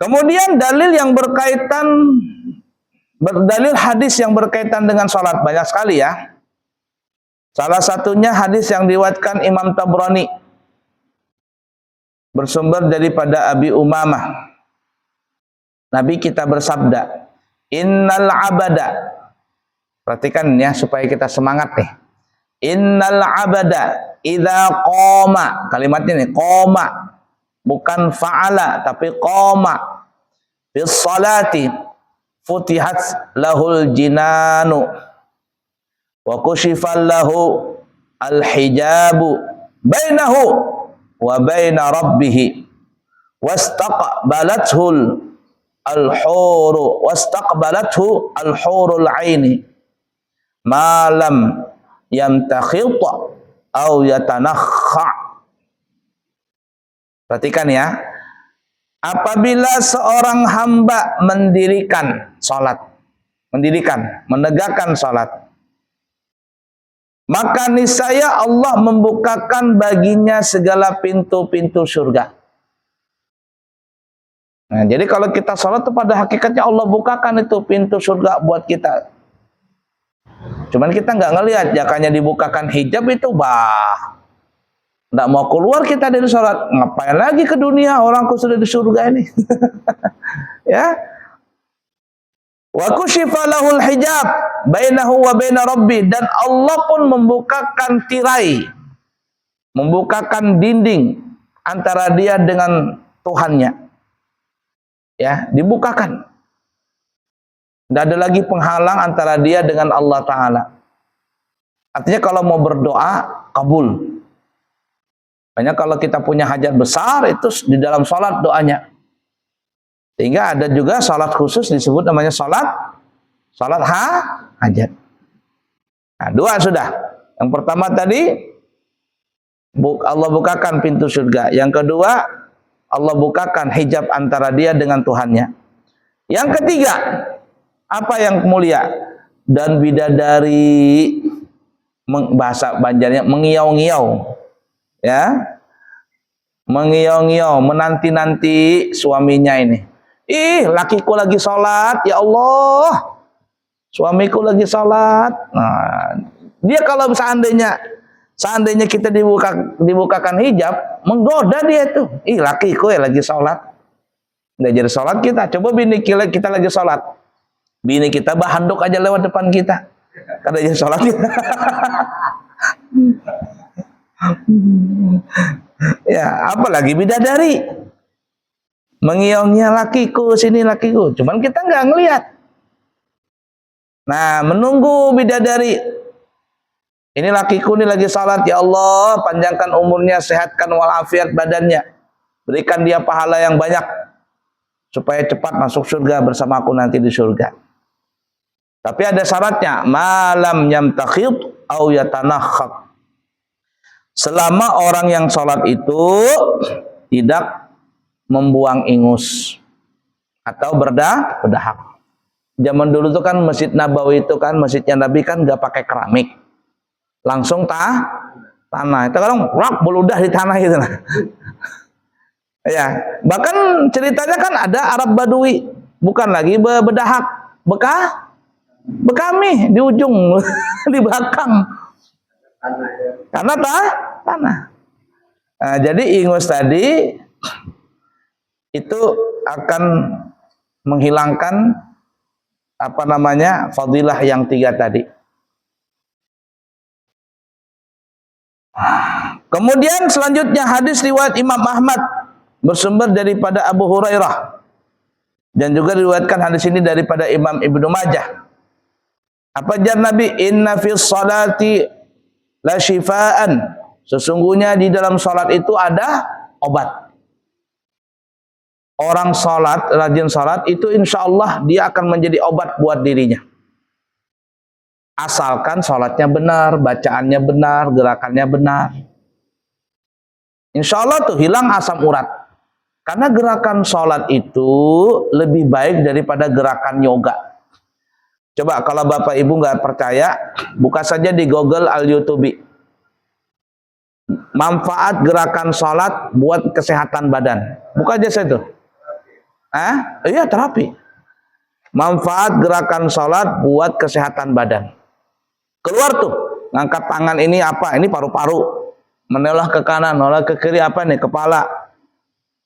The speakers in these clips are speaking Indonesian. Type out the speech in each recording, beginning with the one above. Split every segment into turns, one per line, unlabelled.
Kemudian dalil hadis yang berkaitan dengan sholat banyak sekali ya. Salah satunya hadis yang diriwayatkan Imam Tabrani bersumber daripada Abi Umamah. Nabi kita bersabda, innal abada. Perhatikan ya supaya kita semangat nih. Innal abada idza qoma. Kalimatnya nih qoma. Bukan fa'ala tapi qoma. Bis salati futihat lahul jinanu wa kushifal lahu al hijabu bainahu wa baina rabbih wastaqbalathu al hurul aini ma lam yamtakhit aw yatanakha. Perhatikan ya, apabila seorang hamba menegakkan salat, maka niscaya Allah membukakan baginya segala pintu-pintu surga. Nah, jadi kalau kita salat itu pada hakikatnya Allah bukakan itu pintu surga buat kita. Cuman kita nggak ngelihat, jakanya dibukakan hijab itu nggak mau keluar kita dari salat. Ngapain lagi ke dunia, orangku sudah di surga ini. Ya. Wa kushifa lahul hijab bainahu wa baina rabbi, dan Allah pun membukakan tirai, membukakan dinding antara dia dengan Tuhannya. Ya, dibukakan. Tidak ada lagi penghalang antara dia dengan Allah Ta'ala. Artinya kalau mau berdoa, kabul. Makanya kalau kita punya hajat besar, itu di dalam sholat doanya. Sehingga ada juga sholat khusus disebut namanya sholat hajat. Nah, dua sudah. Yang pertama tadi, Allah bukakan pintu surga. Yang kedua, Allah bukakan hijab antara dia dengan Tuhannya. Yang ketiga, apa yang mulia? Dan bidadari, bahasa Banjarnya mengiau-ngiau. Ya, mengiau-ngiau, menanti-nanti suaminya ini. Ih, lakiku lagi sholat, ya Allah, suamiku lagi sholat. Nah, dia kalau seandainya kita dibukakan hijab, menggoda dia tuh. Ih, lakiku ya lagi sholat. Nggak jadi sholat kita. Coba bini kita lagi sholat, bini kita handuk aja lewat depan kita, kada jadi sholat kita. Ya, apalagi bidadari mengiau-ngiau, lakiku sini, lakiku. Cuman kita nggak ngelihat. Nah, menunggu bidadari. Ini lakiku ini lagi salat, ya Allah, panjangkan umurnya, sehatkan walafiat badannya, berikan dia pahala yang banyak supaya cepat masuk surga bersamaku nanti di surga. Tapi ada syaratnya, malam yamtakhid au yatanakhat. Selama orang yang sholat itu tidak membuang ingus atau berdahak. Zaman dulu itu kan Masjid Nabawi itu kan, masjidnya Nabi kan nggak pakai keramik, langsung tanah. Itu kadang beludah di tanah gitu. Ya, bahkan ceritanya kan ada Arab Badui, bukan lagi berdahak, bekami di ujung di belakang. Karena tanah. Nah, jadi ingus tadi itu akan menghilangkan fadilah yang tiga tadi. Kemudian selanjutnya hadis riwayat Imam Ahmad bersumber daripada Abu Hurairah, dan juga diriwayatkan hadis ini daripada Imam Ibnu Majah. Apa jar Nabi? Inna fis salati la syifaan, sesungguhnya di dalam salat itu ada obat. Orang salat, rajin salat itu insya Allah dia akan menjadi obat buat dirinya. Asalkan salatnya benar, bacaannya benar, gerakannya benar. Insya Allah tuh hilang asam urat. Karena gerakan salat itu lebih baik daripada gerakan yoga. Coba kalau Bapak Ibu nggak percaya, buka saja di Google al-YouTube. Manfaat gerakan sholat buat kesehatan badan. Buka aja saya tuh. Iya, terapi. Manfaat gerakan salat buat kesehatan badan. Keluar tuh, ngangkat tangan ini apa? Ini paru-paru. Menoleh ke kanan, menoleh ke kiri apa nih? Kepala.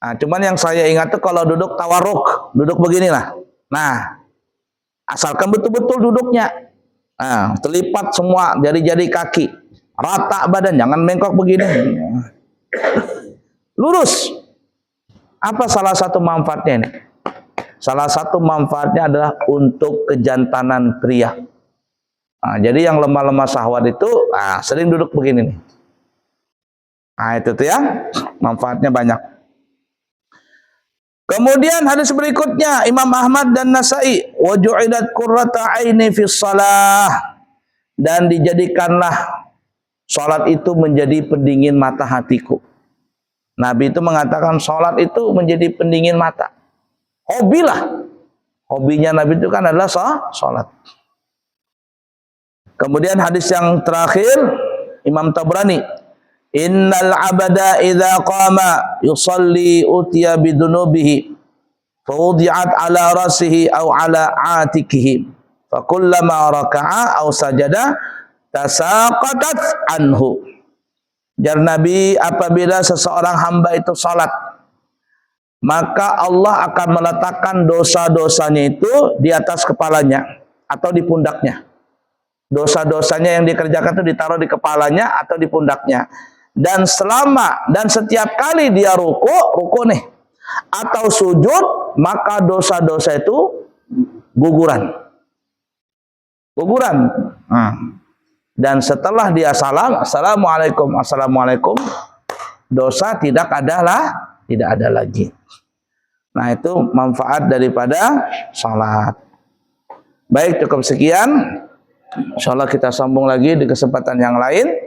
Nah, cuman yang saya ingat tuh kalau duduk tawarruk, duduk beginilah. Nah, asalkan betul-betul duduknya. Nah, terlipat semua jari-jari kaki, rata badan, jangan bengkok begini. Lurus. Apa salah satu manfaatnya ini? Salah satu manfaatnya adalah untuk kejantanan pria. Nah, jadi yang lemah-lemah syahwat itu sering duduk begini nih. Nah, itu tuh ya, manfaatnya banyak. Kemudian hadis berikutnya Imam Ahmad dan Nasai, wa ju'ilat qurrata aini fi shalah, dan dijadikanlah salat itu menjadi pendingin mata hatiku. Nabi itu mengatakan salat itu menjadi pendingin mata. Hobilah. Hobinya Nabi itu kan adalah salat. Kemudian hadis yang terakhir Imam Tabrani, innal abada idza qama yusalli utiya bidunubihi fawdi'at ala rasihi aw ala atikihi fa kullama raka'a aw sajada tasaqatat anhu. Jar Nabi, apabila seseorang hamba itu salat, maka Allah akan meletakkan dosa-dosanya itu di atas kepalanya atau di pundaknya. Dosa-dosanya yang dikerjakan itu ditaruh di kepalanya atau di pundaknya. Dan setiap kali dia ruku nih, atau sujud, maka dosa-dosa itu guguran. Dan setelah dia assalamualaikum, dosa tidak ada lagi. Nah, itu manfaat daripada salat. Baik, cukup sekian. Insyaallah kita sambung lagi di kesempatan yang lain.